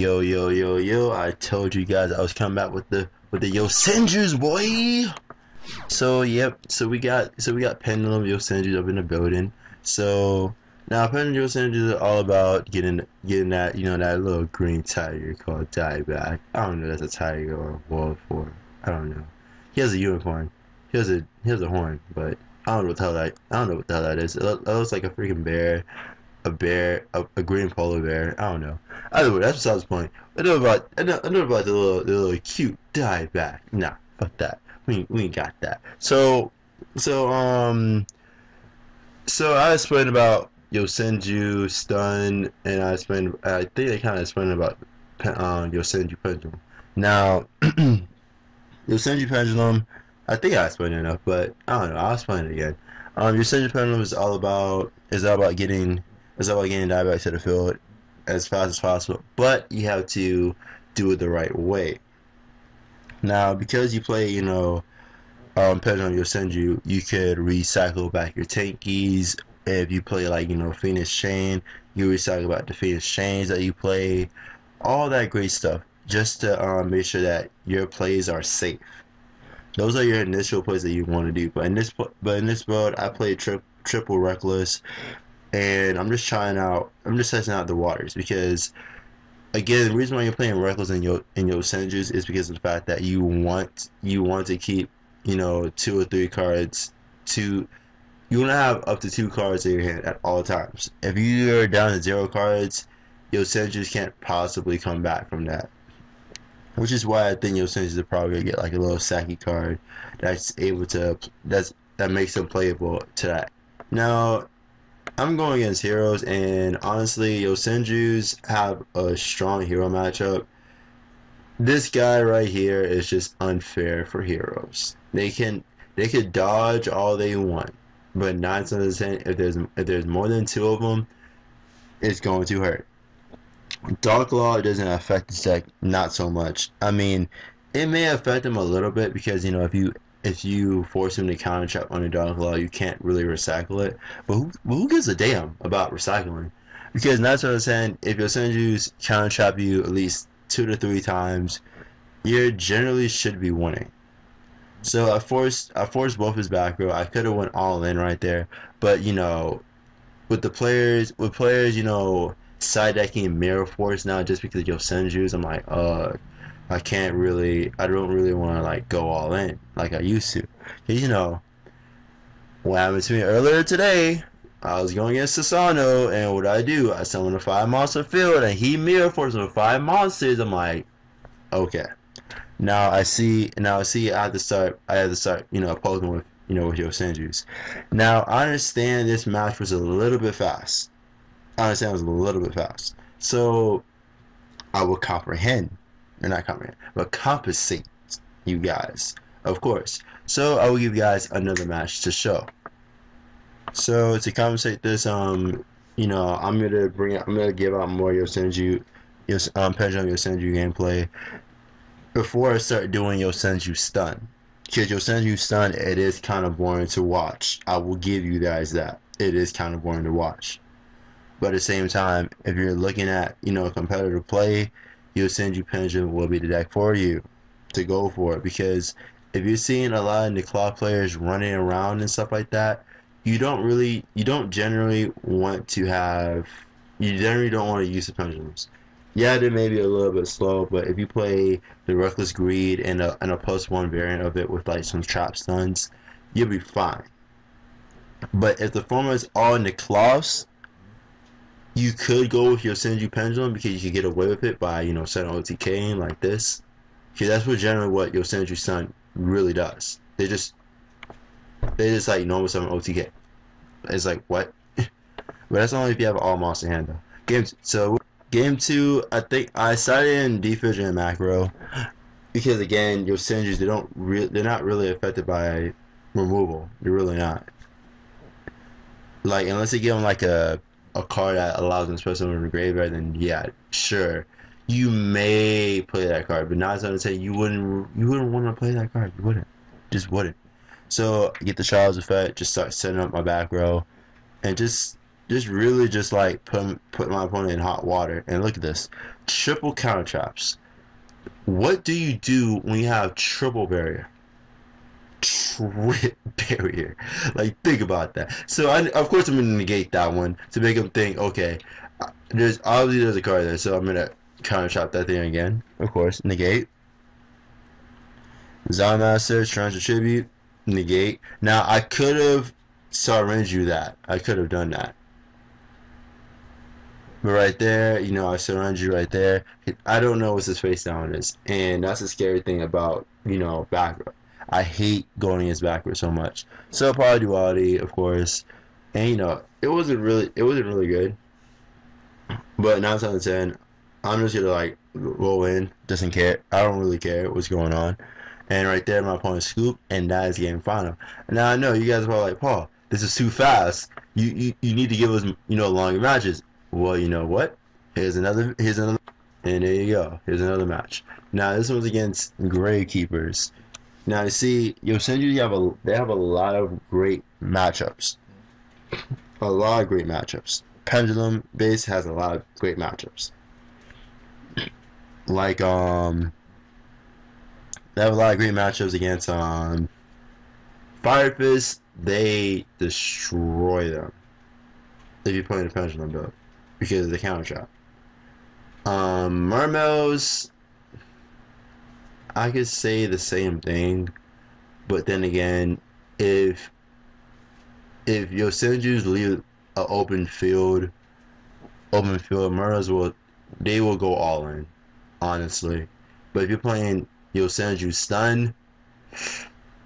Yo, yo, yo, yo! I told you guys I was coming back with the Yosenjus, boy. So yep, so we got Pendulum Yosenjus up in the building. So now Pendulum Yosenjus are all about getting that that little green tiger called Dieback. I don't know if that's a tiger or a wolf or I don't know. He has a unicorn. He has a horn, but I don't know what the hell that is. It looks like a freaking bear. A green polar bear. I don't know. Either way, that's besides the point. I know about the little cute dieback. Nah, fuck that. We ain't got that. So so I explained about Yosenju stun, and I think I kind of explained about Yosenju Pendulum. Now Yosenju Pendulum, I think I explained it enough, but I don't know. I'll explain it again. Yosenju Pendulum is all about getting dieback to the field as fast as possible, but you have to do it the right way. Now, because you play, Pendulum Yosenju, you could recycle back your tankies. If you play like Phoenix Chain, you recycle back the Phoenix Chains that you play, all that great stuff, just to make sure that your plays are safe. Those are your initial plays that you want to do. But in this build, I played triple reckless, and I'm just testing out the waters because, again, the reason why you're playing reckless in your Senjus is because of the fact that you want to keep 2 or 3 cards to. You want to have up to 2 cards in your hand at all times. If you're down to 0 cards, your Senjus can't possibly come back from that. Which is why I think Yosenju is probably gonna get like a little Saki card that makes them playable to that. Now I'm going against heroes, and honestly, Yosenjus have a strong hero matchup. This guy right here is just unfair for heroes. They could dodge all they want, but 9 times out of 10, if there's more than 2 of them, it's going to hurt. Dark Law doesn't affect the deck, not so much. I mean, it may affect him a little bit because if you force him to counter trap on a Dark Law, you can't really recycle it. But who gives a damn about recycling? Because 9 times out of 10, if your Senjus counter trap you at least 2 to 3 times, you generally should be winning. So I forced both his back row. I could have went all in right there, but with players side decking Mirror Force now just because Yosenju's, I'm like, I don't really want to like go all in like I used to. Cause what happened to me earlier today, I was going against Sasano, and what I do, I summon a 5 monster field, and he Mirror Force with 5 monsters. I'm like, okay. Now I see I have to start opposing with with Yosenju's. Now I understand this match was a little bit fast. So I will but compensate you guys, of course. So I will give you guys another match to show. So to compensate this, I'm gonna give out more Pendulum Yosenju gameplay before I start doing Yosenju stun. Because Yosenju stun, it is kind of boring to watch. I will give you guys that. It is kind of boring to watch. But at the same time, if you're looking at, competitive play, Yosenju Pendulum will be the deck for you to go for it. Because if you're seeing a lot of the clock players running around and stuff like that, you generally don't want to use the pendulums. Yeah, they may be a little bit slow, but if you play the Reckless Greed and a +1 variant of it with like some trap stuns, you'll be fine. But if the format is all in the cloths, you could go with your Yosenju Pendulum because you could get away with it by, setting OTKing like this. Because that's generally what Yosenju Stun really does. They just like normal summon OTK. It's like, what? But that's only if you have an all monster hand though. Game 2, I think I started in Defusion and Macro. Because again, Yosenjus, they're not really affected by removal. They're really not. Like, unless you give them like a card that allows them to put someone in the graveyard, then yeah, sure, you may play that card. But 9 times out of 10, you wouldn't want to play that card. You wouldn't. So I get the Child's Effect, just start setting up my back row, and just just really just like put my opponent in hot water. And look at this, triple counter traps. What do you do when you have triple barrier? Trip barrier. Like, think about that. So of course I'm gonna negate that one to make him think, okay, there's a card there, so I'm gonna counter trap that thing again. Of course, negate. Zamaster, Transfer Tribute, negate. Now I could have surrendered you that. I could have done that. But right there, you know, I surround you right there. I don't know what his face down is. And that's the scary thing about, you know, backward. I hate going against backward so much. So power duality, of course. And you know, it wasn't really good. But 9 times out of 10, I'm just gonna like roll in, doesn't care. I don't really care what's going on. And right there, my opponent scoop, and that is game final. Now I know you guys are probably like, Paul, this is too fast. You need to give us, you know, longer matches. Well, you know what? Here's another, and there you go. Here's another match. Now this one's against Gravekeepers. Now you see, Yosenju, they have a lot of great matchups. A lot of great matchups. Pendulum base has a lot of great matchups. Like they have a lot of great matchups against Fire Fist. They destroy them if you play the Pendulum build because of the counter trap. Mermails, I could say the same thing, but then again, if Yosenju's leave an Mermails will go all in, honestly. But if you're playing Yosenju stun,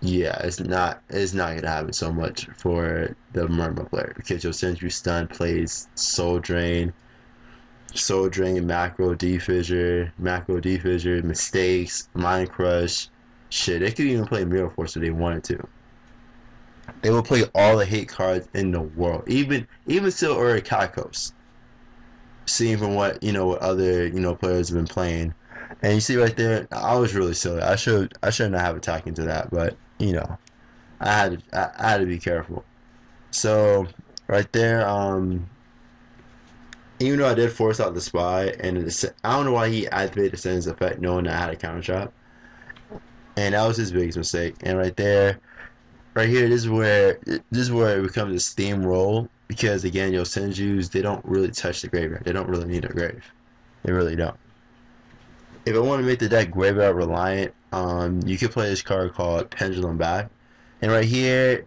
yeah, it's not gonna happen so much for the Mermail player because Yosenju stun plays Soul Drain, macro defissure, mistakes, mind crush. Shit, they could even play Mirror Force if they wanted to. They will play all the hate cards in the world, even still Urikakos. Seeing from what what other players have been playing, and you see right there, I was really silly. I should not have attacked into that, but I had to be careful. So right there, even though I did force out the spy, and I don't know why he activated the sentence effect knowing that I had a counter trap, and that was his biggest mistake. And right there, right here, this is where it becomes a steamroll because again, Yosenju's, they don't really touch the graveyard. They don't really need a grave. They really don't. If I want to make the deck graveyard reliant, you can play this card called Pendulum back, and right here,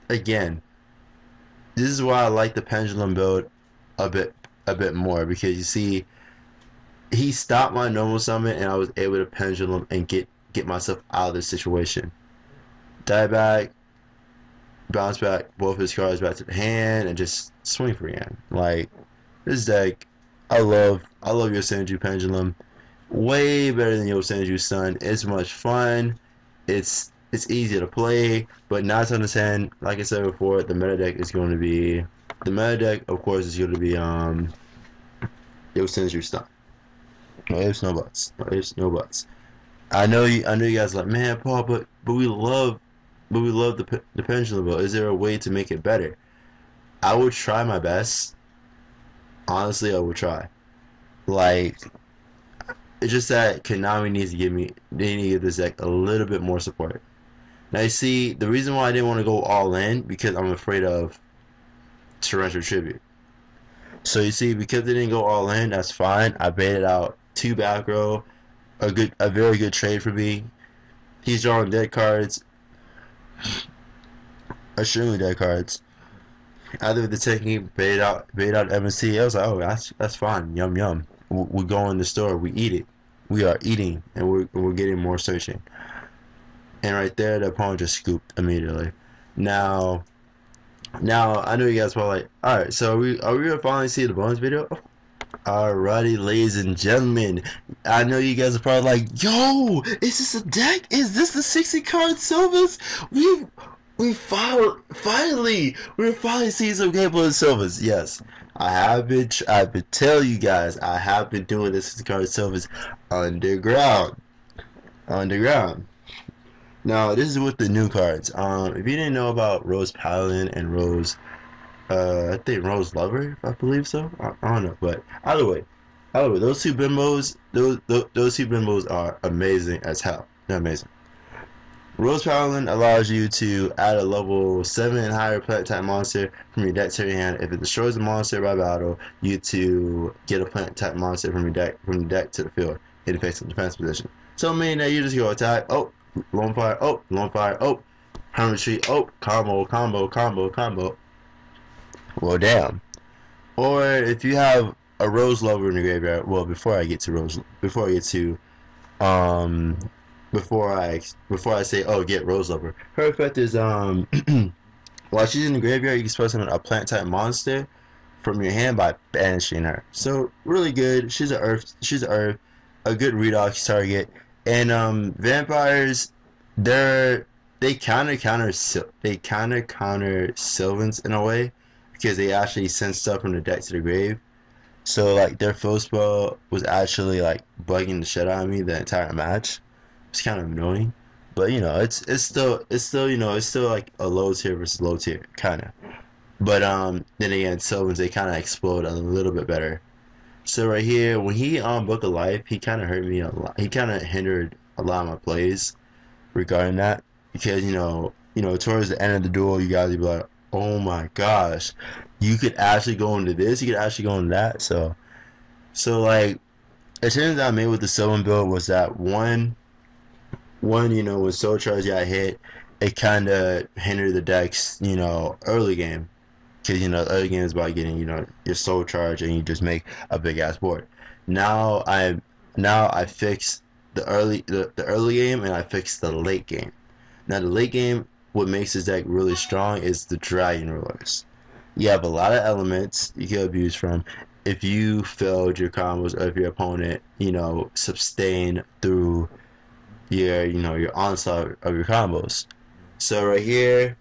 again, this is why I like the Pendulum build a bit more because you see, he stopped my normal summon, and I was able to Pendulum and get myself out of this situation. Die back, bounce back both his cards back to the hand, and just swing for again. Like, this deck, I love Yosenju Pendulum. Way better than Yosenju Sun. It's much fun. It's easy to play, but 9 times out of 10, like I said before, the meta deck, of course, is going to be Yosenju Sun. No ifs, no buts. No ifs, no buts. I know you guys are like, man, Paul, but we love the Pendulum build. Is there a way to make it better? I would try my best. Honestly, I would try. Like, it's just that Konami needs to give this deck a little bit more support. Now you see, the reason why I didn't want to go all in because I'm afraid of Torrential Tribute. So you see, because they didn't go all in, that's fine. I baited out 2 back row, a very good trade for me. He's drawing dead cards, extremely dead cards. Either with the technique, bait out MST. I was like, oh, that's fine. Yum yum. We go in the store, we eat it. We are eating, and we're getting more searching. And right there, the opponent just scooped immediately. Now I know you guys were like, all right, so are we gonna finally see the bonus video? Alrighty, ladies and gentlemen, I know you guys are probably like, yo, is this a deck? Is this the 60 card Sylvans? We're finally seeing some gameplay of Sylvans. Yes, I've been telling you guys, I have been doing this 60 card Sylvans underground. Now, this is with the new cards. If you didn't know about Rose Paladin and Rose I think Rose Lover, I believe so. I don't know, but either way, those two bimbos, those two bimbos are amazing as hell. They're amazing. Rose Paladin allows you to add a level 7 and higher plant type monster from your deck to your hand. If it destroys a monster by battle, you to get a plant type monster from the deck to the field in face defense position. So meaning that you just go attack, oh, lone fire, oh, hermit tree, oh, combo. Well, damn. Or if you have a Rose Lover in the graveyard, well, before I get to um before I say, oh, get Rose Lover, her effect is while she's in the graveyard, you can special summon a plant type monster from your hand by banishing her. So really good. She's a earth, a good redox target. And vampires, they're they kind of counter Sylvans in a way, because they actually send stuff from the deck to the grave. So like their fill spell was actually like bugging the shit out of me the entire match. It's kind of annoying, but it's still it's still like a low tier versus low tier kind of. But then again, Sylvans, they kind of explode a little bit better. So right here, when he Book of Life, he kind of hurt me a lot. He kind of hindered a lot of my plays regarding that, because towards the end of the duel, you guys would be like, oh my gosh, you could actually go into this, you could actually go into that. So like, the changes I made with the Sylvan build was that when Soul Charge got hit, it kind of hindered the decks, early game. Because, the early game is about getting, your Soul Charge, and you just make a big ass board. Now I fixed the early game, and I fixed the late game. Now the late game, what makes this deck really strong is the Dragon Rulers. You have a lot of elements you can abuse from. If you failed your combos, or if your opponent, sustained through your onslaught of your combos. So right here,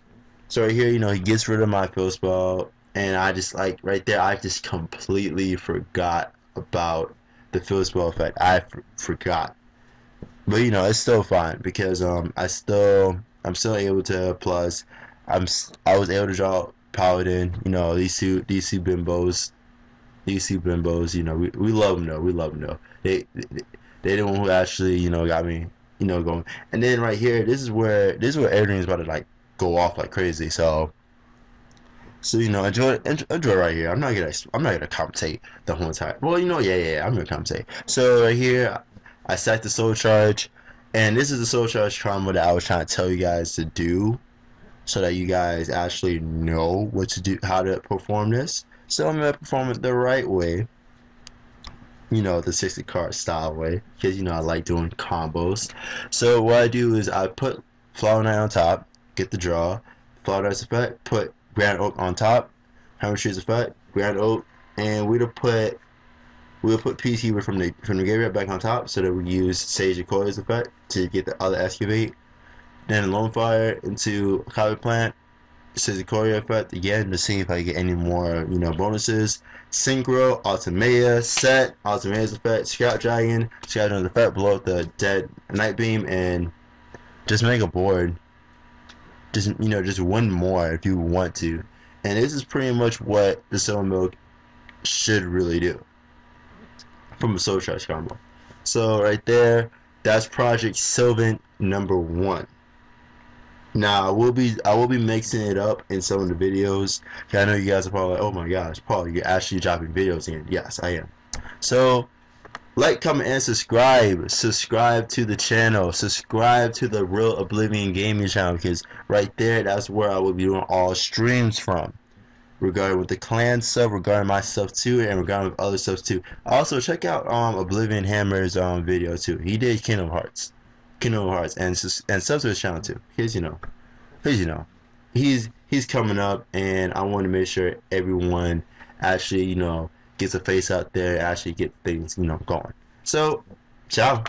he gets rid of my fill spell, and I just, like, right there, I just completely forgot about the fill spell effect. I forgot, but it's still fine, because I'm still able to plus. I was able to draw Paladin. These two bimbos. We love them though. We love them though. They the one who actually got me going. And then right here, this is where everything's about to like go off like crazy. So enjoy right here. I'm not gonna commentate the whole time. Well, yeah, I'm gonna commentate. So right here, I set the Soul Charge, and this is the Soul Charge combo that I was trying to tell you guys to do, so that you guys actually know what to do, how to perform this. So I'm gonna perform it the right way, the 60 card style way, because I like doing combos. So what I do is I put Flower Knight on top, get the draw, Flower Knight's effect, put Grand Oak on top, Hammer Tree's effect, Grand Oak, and we'll put Peacekeeper from the graveyard back on top, so that we use Sage Okoye's effect to get the other excavate. Then Lone Fire into Copy Plant, Sage Okoye effect again to see if I get any more bonuses. Synchro, Ultimate set, Ultimate's effect, Scout Dragon's effect, blow up the dead Night Beam, and just make a board. Just one more if you want to. And this is pretty much what the Silver Milk should really do from a Soul Charge combo. So right there, that's Project Sylvan number 1. Now I will be mixing it up in some of the videos. I know you guys are probably like, oh my gosh, Paul, you're actually dropping videos in. Yes, I am. So like, comment, and subscribe. Subscribe to the channel. Subscribe to the Real Oblivion Gaming Channel, because right there, that's where I will be doing all streams from, regarding with the clan stuff, regarding my stuff too, and regarding with other stuff too. Also, check out Oblivion Hammer's video too. He did Kingdom Hearts, and sub to his channel too. He's he's coming up, and I want to make sure everyone actually gets a face out there, and actually get things going. So, ciao.